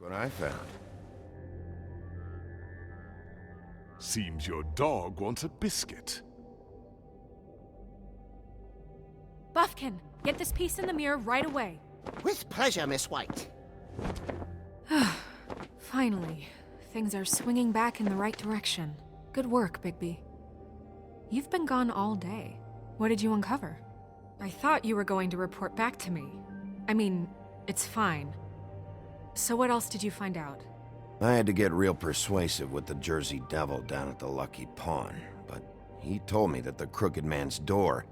what I found. Seems your dog wants a biscuit. Buffkin, get this piece in the mirror right away. With pleasure, Miss White. Finally, things are swinging back in the right direction. Good work, Bigby. You've been gone all day. What did you uncover? I thought you were going to report back to me. I mean, it's fine. So what else did you find out? I had to get real persuasive with the Jersey Devil down at the Lucky Pawn, but he told me that the Crooked Man's door,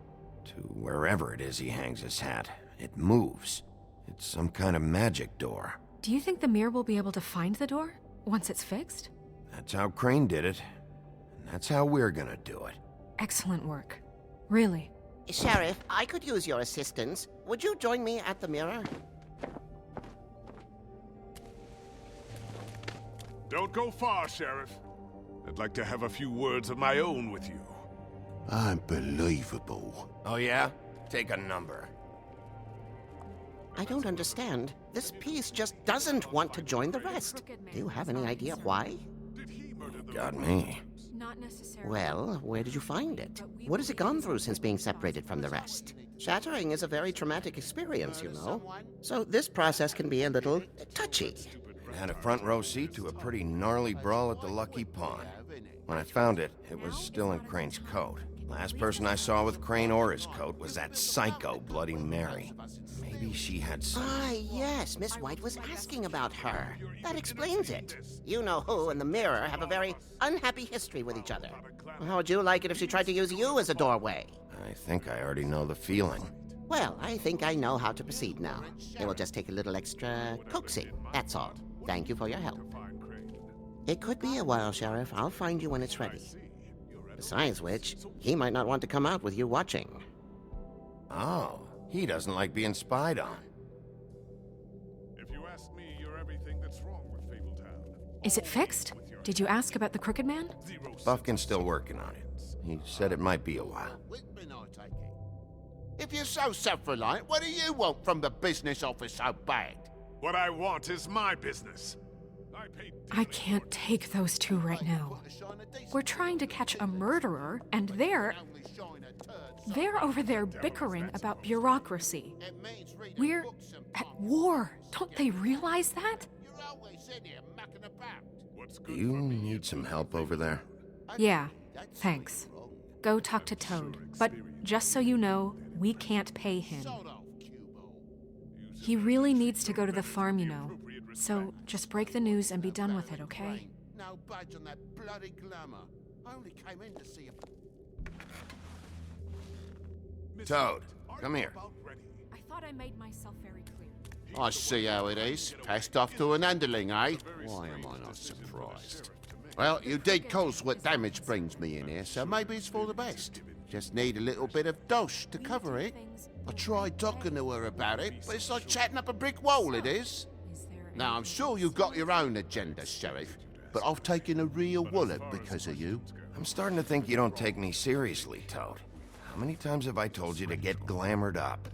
to wherever it is he hangs his hat, it moves. It's some kind of magic door. Do you think the mirror will be able to find the door once it's fixed? That's how Crane did it, and that's how we're gonna do it. Excellent work. Really. Sheriff, I could use your assistance. Would you join me at the mirror? Don't go far, Sheriff. I'd like to have a few words of my own with you. Unbelievable. Oh yeah? Take a number. I don't understand. This piece just doesn't want to join the rest. Do you have any idea why? Got me. Not necessarily. Well, where did you find it? What has it gone through since being separated from the rest? Shattering is a very traumatic experience, you know. So this process can be a little touchy. It had a front row seat to a pretty gnarly brawl at the Lucky Pawn. When I found it, it was still in Crane's coat. Last person I saw with Crane or his coat was that psycho Bloody Mary. Maybe she had some... Ah, yes, Miss White was asking about her. That explains it. You know who and the mirror have a very unhappy history with each other. How would you like it if she tried to use you as a doorway? I think I already know the feeling. Well, I think I know how to proceed now. It will just take a little extra coaxing, that's all. Thank you for your help. It could be a while, Sheriff. I'll find you when it's ready. Besides which, he might not want to come out with you watching. Oh, he doesn't like being spied on. If you ask me, you're everything that's wrong with Fabletown. Is it fixed? Did you ask about the Crooked Man? Buffkin's still working on it. He said it might be a while. If you're so self-reliant, what do you want from the business office so bad? What I want is my business. I can't take those two right now. We're trying to catch a murderer, and they're over there bickering about bureaucracy. We're at war. Don't they realize that? Do you need some help over there? Yeah, thanks. Go talk to Toad. But just so you know, we can't pay him. He really needs to go to the farm, you know. So just break the news and be done with it, okay? No budge on that bloody glamour. I only came in to see a... Toad, come here. I thought I made myself very clear. I see how it is. Passed off to an underling, eh? Why am I not surprised? Well, you did cause what damage brings me in here, so maybe it's for the best. Just need a little bit of dosh to cover it. I tried talking to her about it, but it's like chatting up a brick wall, it is. Now, I'm sure you've got your own agenda, Sheriff, but I've taken a real wallet because of you. I'm starting to think you don't take me seriously, Toad. How many times have I told you to get glamored up?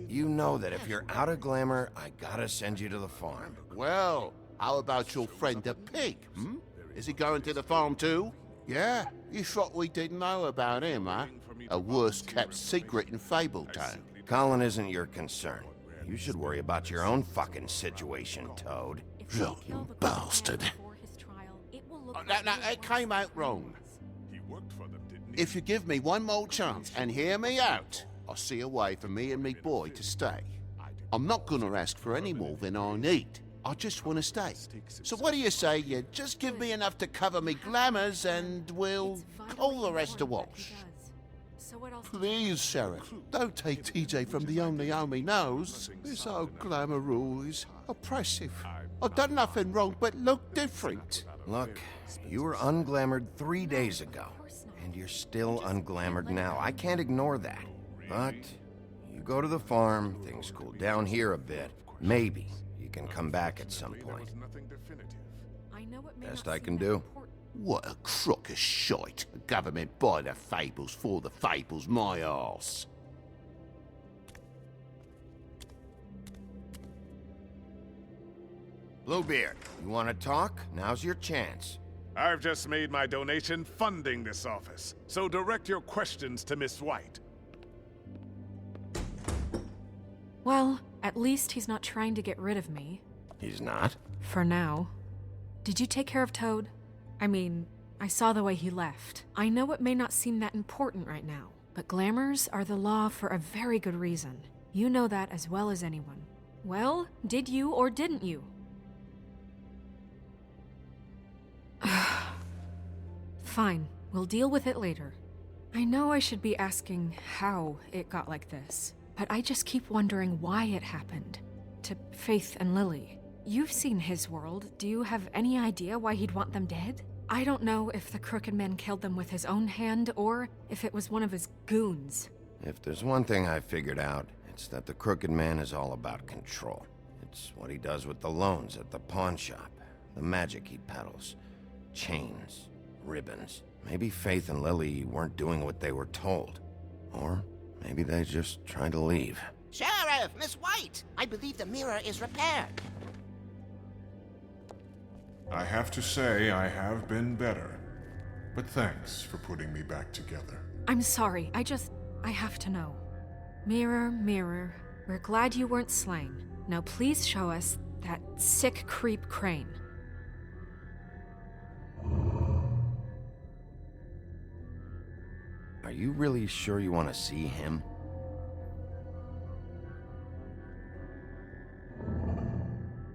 You know that if you're out of glamour, I gotta send you to the farm. Well, how about your friend the pig, hmm? Is he going to the farm too? Yeah, you thought we didn't know about him, huh? A worst-kept secret in Fabletown. Colin isn't your concern. You should worry about your own fucking situation, Toad. You bastard. No, it came out wrong. If you give me one more chance and hear me out, I'll see a way for me and me boy to stay. I'm not gonna ask for any more than I need. I just want to stay. So what do you say you just give me enough to cover me glamours and we'll call the rest a wash? Please, Sheriff, don't take TJ from the only home he knows. This old glamour rule is oppressive. I've done nothing wrong but look different. Look, you were unglamored 3 days ago, and you're still unglamored now. I can't ignore that. But you go to the farm, things cool down here a bit. Maybe you can come back at some point. Best I can do. What a crock of shite. A government by the fables, for the fables, my arse. Bluebeard, you want to talk? Now's your chance. I've just made my donation funding this office, so direct your questions to Miss White. Well, at least he's not trying to get rid of me. He's not? For now. Did you take care of Toad? I mean, I saw the way he left. I know it may not seem that important right now, but glamours are the law for a very good reason. You know that as well as anyone. Well, did you or didn't you? Fine, we'll deal with it later. I know I should be asking how it got like this, but I just keep wondering why it happened. To Faith and Lily. You've seen his world. Do you have any idea why he'd want them dead? I don't know if the Crooked Man killed them with his own hand or if it was one of his goons. If there's one thing I figured out, it's that the Crooked Man is all about control. It's what he does with the loans at the pawn shop, the magic he peddles, chains, ribbons. Maybe Faith and Lily weren't doing what they were told. Or maybe they just tried to leave. Sheriff, Miss White! I believe the mirror is repaired. I have to say I have been better. But thanks for putting me back together. I'm sorry, I have to know. Mirror, mirror, we're glad you weren't slain. Now please show us that sick creep Crane. Are you really sure you want to see him?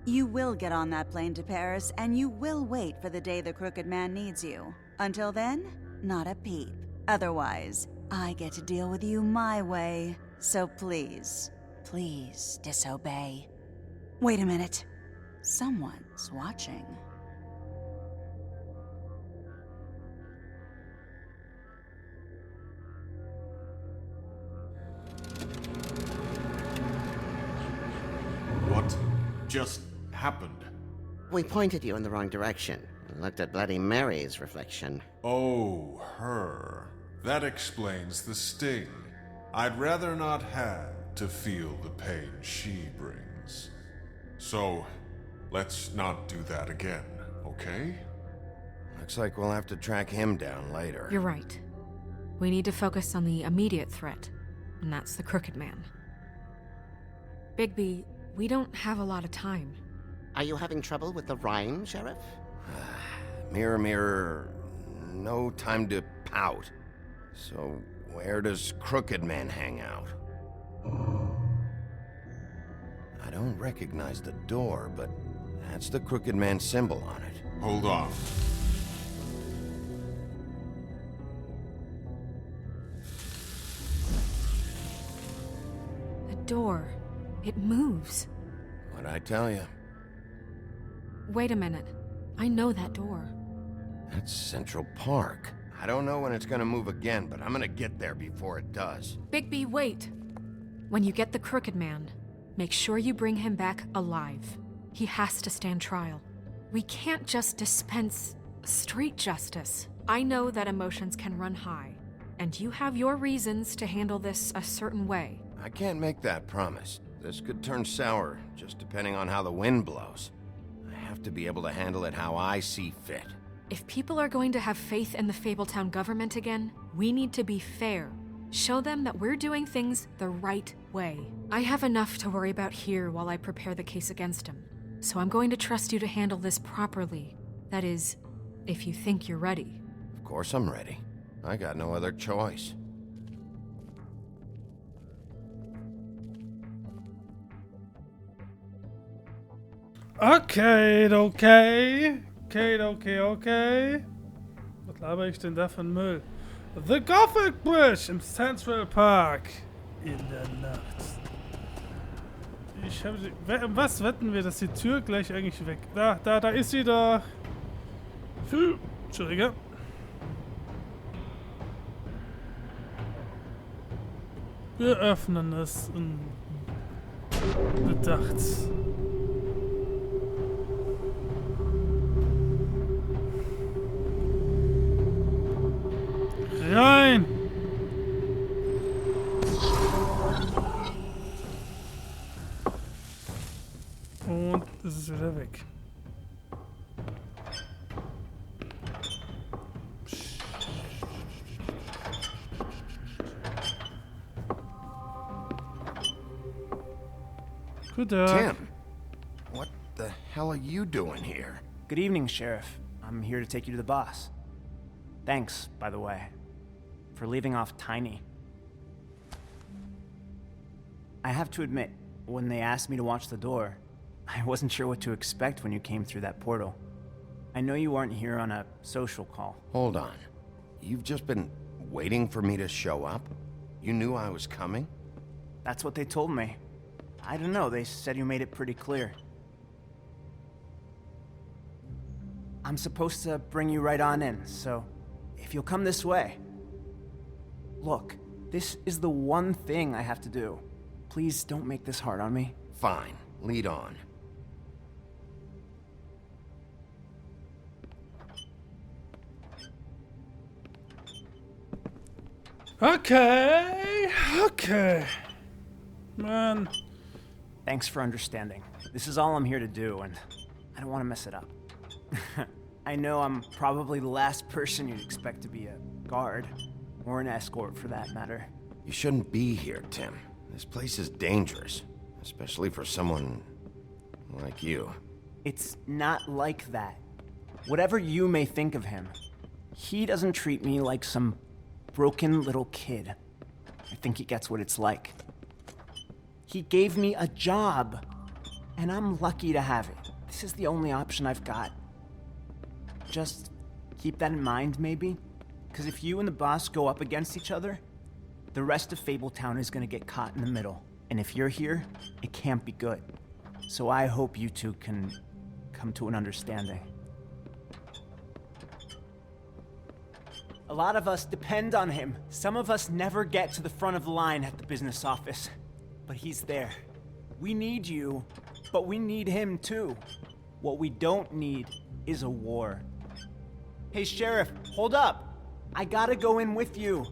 You will get on that plane to Paris, and you will wait for the day the Crooked Man needs you. Until then, not a peep. Otherwise, I get to deal with you my way. So please, please disobey. Wait a minute. Someone's watching. What just happened? We pointed you in the wrong direction and looked at Bloody Mary's reflection. Oh, her. That explains the sting. I'd rather not have to feel the pain she brings. So, let's not do that again, okay? Looks like we'll have to track him down later. You're right. We need to focus on the immediate threat, and that's the Crooked Man. Bigby, we don't have a lot of time. Are you having trouble with the rhyme, Sheriff? Mirror, mirror, no time to pout. So, where does Crooked Man hang out? I don't recognize the door, but that's the Crooked Man symbol on it. Hold on. The door. It moves. What'd I tell you? Wait a minute. I know that door. That's Central Park. I don't know when it's gonna move again, but I'm gonna get there before it does. Bigby, wait! When you get the Crooked Man, make sure you bring him back alive. He has to stand trial. We can't just dispense street justice. I know that emotions can run high, and you have your reasons to handle this a certain way. I can't make that promise. This could turn sour, just depending on how the wind blows. I have to be able to handle it how I see fit. If people are going to have faith in the Fabletown government again, we need to be fair. Show them that we're doing things the right way. I have enough to worry about here while I prepare the case against him. So I'm going to trust you to handle this properly. That is, if you think you're ready. Of course I'm ready. I got no other choice. Okay. Was laber ich denn da von Müll? The Gothic Bridge im Central Park. In der Nacht. Was wetten wir, dass die Tür gleich eigentlich weg... Da ist sie doch. Entschuldige. Wir öffnen es bedacht. Rein! Und es ist wieder weg. Goedendag. Tim, what the hell are you doing here? Good evening, Sheriff. I'm here to take you to the boss. Thanks, by the way, for leaving off Tiny. I have to admit, when they asked me to watch the door, I wasn't sure what to expect when you came through that portal. I know you aren't here on a social call. Hold on. You've just been waiting for me to show up? You knew I was coming? That's what they told me. I don't know, they said you made it pretty clear. I'm supposed to bring you right on in, so if you'll come this way. Look, this is the one thing I have to do. Please don't make this hard on me. Fine. Lead on. Okay. Man. Thanks for understanding. This is all I'm here to do, and I don't want to mess it up. I know I'm probably the last person you'd expect to be a guard, or an escort for that matter. You shouldn't be here, Tim. This place is dangerous, especially for someone like you. It's not like that. Whatever you may think of him, he doesn't treat me like some broken little kid. I think he gets what it's like. He gave me a job, and I'm lucky to have it. This is the only option I've got. Just keep that in mind, maybe? Because if you and the boss go up against each other, the rest of Fabletown is gonna get caught in the middle. And if you're here, it can't be good. So I hope you two can come to an understanding. A lot of us depend on him. Some of us never get to the front of the line at the business office. But he's there. We need you, but we need him too. What we don't need is a war. Hey, Sheriff, hold up. I gotta go in with you.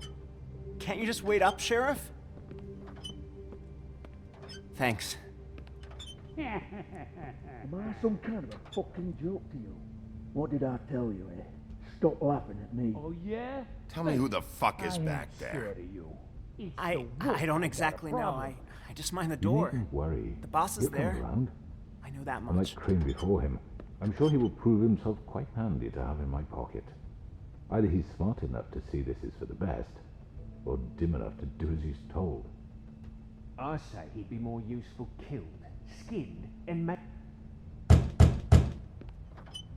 Can't you just wait up, Sheriff? Thanks. Am I some kind of a fucking joke to you? What did I tell you, eh? Stop laughing at me. Oh, yeah? Tell me who the fuck is back there. Scared of you. I don't exactly know. I just mind the door. You needn't worry. The boss is He'll come there. around. I know that Unlike much. Crane before him, I'm sure he will prove himself quite handy to have in my pocket. Either he's smart enough to see this is for the best, or dim enough to do as he's told. I say he'd be more useful killed, skinned, and made.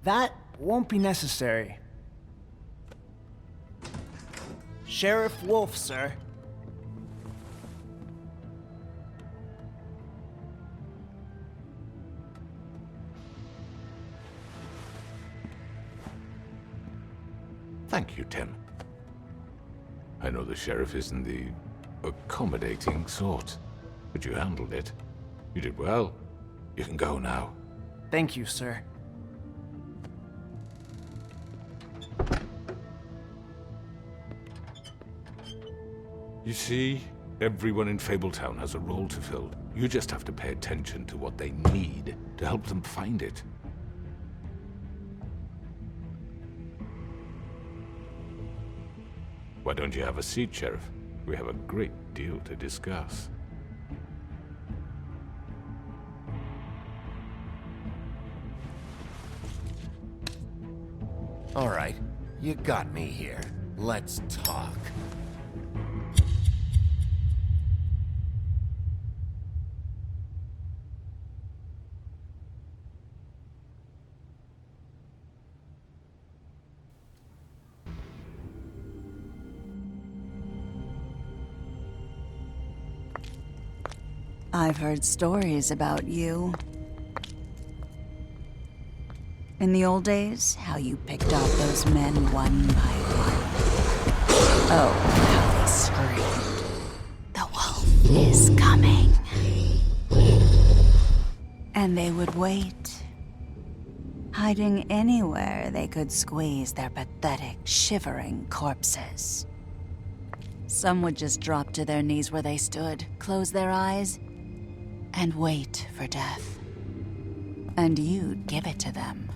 That won't be necessary. Sheriff Wolf, sir. Thank you, Tim. I know the sheriff isn't the accommodating sort, but you handled it. You did well. You can go now. Thank you, sir. You see, everyone in Fabletown has a role to fill. You just have to pay attention to what they need to help them find it. Why don't you have a seat, Sheriff? We have a great deal to discuss. All right, you got me here. Let's talk. I've heard stories about you. In the old days, how you picked off those men one by one. Oh, how they screamed. The wolf is coming. And they would wait, hiding anywhere they could squeeze their pathetic, shivering corpses. Some would just drop to their knees where they stood, close their eyes, and wait for death. And you'd give it to them.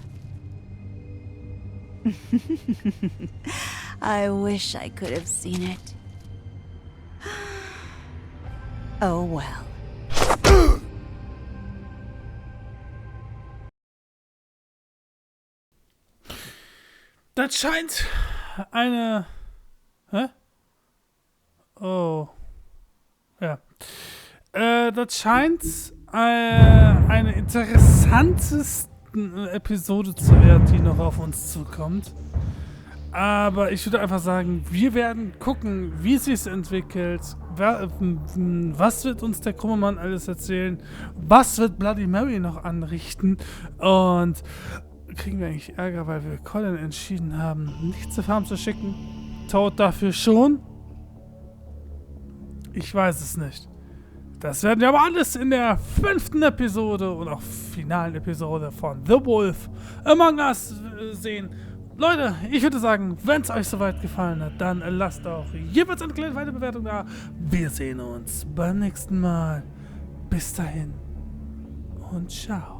I wish I could have seen it. Oh well. Das scheint eine... Hä? Oh. Ja. Das scheint eine interessantesten Episode zu werden, die noch auf uns zukommt. Aber ich würde einfach sagen, wir werden gucken, wie es sich entwickelt. Was wird uns der krumme Mann alles erzählen? Was wird Bloody Mary noch anrichten? Und kriegen wir eigentlich Ärger, weil wir Colin entschieden haben, nicht zur Farm zu schicken? Toad dafür schon? Ich weiß es nicht. Das werden wir aber alles in der 5. Episode und auch finalen Episode von The Wolf Among Us sehen. Leute, ich würde sagen, wenn es euch soweit gefallen hat, dann lasst auch jeweils eine kleine weitere Bewertung da. Wir sehen uns beim nächsten Mal. Bis dahin und ciao.